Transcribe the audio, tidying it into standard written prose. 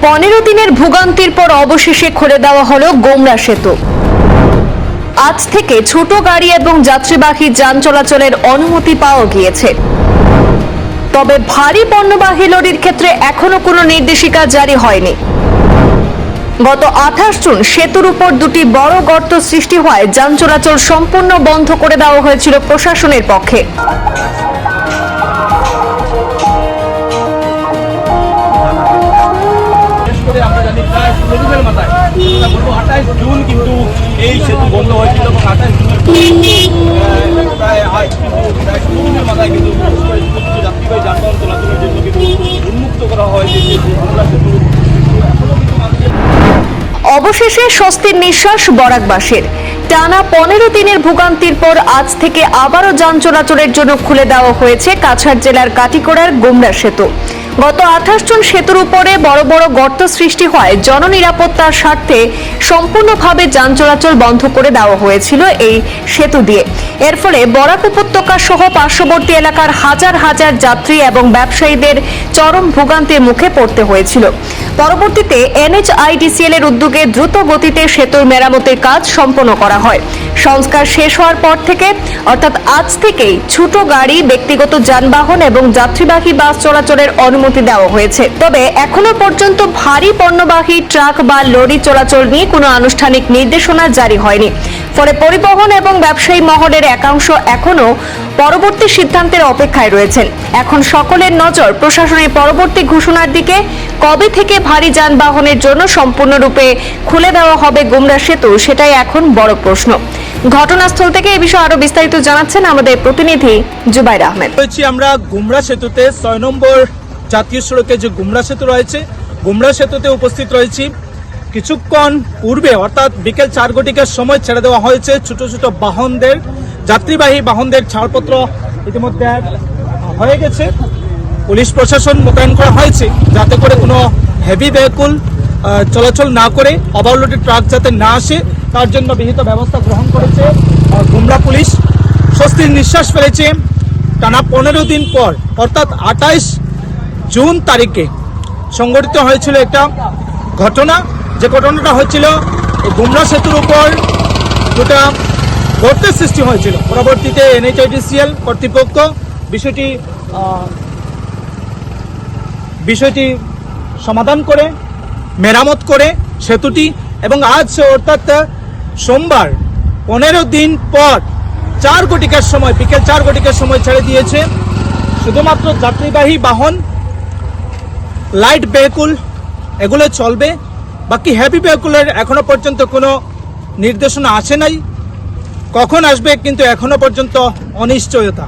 15 দিনের ভোগান্তির পর অবশেষে খুলে দেওয়া হলো গোমরা সেতু। আজ থেকে ছোট গাড়ি এবং যাত্রীবাহী যান চলাচলের অনুমতি পাওয়া গিয়েছে। তবে ভারী পণ্যবাহী লরির ক্ষেত্রে এখনো কোনো নির্দেশিকা জারি হয়নি। গত 28 জুন সেতুর উপর দুটি বড় গর্ত সৃষ্টি হওয়ায় যান চলাচল সম্পূর্ণ বন্ধ করে দেওয়া হয়েছিল প্রশাসনের পক্ষে। আমরা জানি প্রায় 16 দিনের মাথায় 28 জুন কিন্তু এই সেতু বন্ধ হয়েছিল এবং 28 জুনের প্রায় আজ কিন্তু প্রায় 16 দিনের মাথায় কিন্তু যাত্রীবাহী যানবাহন চলাচলের জন্য কিন্তু উন্মুক্ত করা হয়েছে গোমরা সেতু। অবশেষে স্বস্তির নিঃশ্বাস বরাকবাসীর। টানা 15 দিনের ভোগান্তির পর আজ থেকে আবারও যান চলাচলের জন্য খুলে দেওয়া হয়েছে কাছাড় জেলার কাটিগড়ার গোমরা সেতু। গত 28 জুন সেতুর উপরে বড় বড় গর্ত সৃষ্টি হয় জননিরাপত্তার স্বার্থে সম্পূর্ণভাবে যান চলাচল বন্ধ করে দেওয়া হয়েছিল এই সেতু দিয়ে। এর ফলে বরাক উপত্যকা সহ পার্শ্ববর্তী এলাকার হাজার হাজার যাত্রী এবং ব্যবসায়ীদের চরম ভোগান্তির মুখে পড়তে হয়েছিল। পরবর্তীতে NHIDCL এর উদ্যোগে দ্রুত গতিতে সেতুর মেরামতের কাজ সম্পন্ন করা হয়। সংস্কার শেষ হওয়ার পর থেকে অর্থাৎ আজ থেকেই ছোট গাড়ি, ব্যক্তিগত যানবাহন এবং যাত্রীবাহী বাস চলাচলের অনুমতি দেওয়া হয়েছে। তবে এখনো পর্যন্ত ভারী পণ্যবাহী ট্রাক বা লরি চলাচল নিয়ে কোনো আনুষ্ঠানিক নির্দেশনা জারি হয়নি। ফলে পরিবহন এবং ব্যবসায়ী মহলের একাংশ এখনো পরবর্তী সিদ্ধান্তের অপেক্ষায় রয়েছেন। এখন সকলের নজর প্রশাসনের পরবর্তী ঘোষণার দিকে। কবে থেকে ভারী যানবাহনের জন্য সম্পূর্ণরূপে খুলে দেওয়া হবে গোমরা সেতু, সেটাই এখন বড় প্রশ্ন। ঘটনাস্থল থেকে এই বিষয়ে আরো বিস্তারিত জানাচ্ছেন আমাদের প্রতিনিধি জুবাইর আহমেদ। আমরা গোমরা সেতুতে 6 নম্বর জাতীয় সড়কে যে গোমরা সেতু রয়েছে, গোমরা সেতুতে উপস্থিত রয়েছি। কিছুক্ষণ পূর্বে অর্থাৎ বিকেল 4 ঘটিকার সময় ছেড়ে দেওয়া হয়েছে ছোট ছোট বাহনদের, যাত্রীবাহী বাহনদের ছাড়পত্র ইতিমধ্যে হয়ে গেছে। পুলিশ প্রশাসন মোতায়েন করা হয়েছে যাতে করে কোনো হেভি ভেহিকল চলাচল না করে, ওভারলোডেড ট্রাক যাতে না আসে তার জন্য বিহিত ব্যবস্থা গ্রহণ করেছে গোমরা পুলিশ। স্বস্তির নিঃশ্বাস ফেলেছে। টানা 15 দিন পর অর্থাৎ 28 জুন তারিখে সংঘটিত হয়েছিল একটা ঘটনা। যে ঘটনাটা হয়েছিল এই গোমরা সেতুর উপর যেটা গর্তের সৃষ্টি হয়েছিল। পরবর্তীতে NHIDCL কর্তৃপক্ষ বিষয়টি সমাধান করে মেরামত করে সেতুটি, এবং আজ অর্থাৎ সোমবার 15 দিন পর 4 ঘটিকার সময়, বিকেল 4 ঘটিকার সময় ছেড়ে দিয়েছে। শুধুমাত্র যাত্রীবাহী বাহন, লাইট ভেহিকল এগুলো চলবে। বাকি হেভি ভেহিকলের এখনো পর্যন্ত কোনো নির্দেশনা আসে নাই। কখন আসবে কিন্তু এখনো পর্যন্ত অনিশ্চয়তা।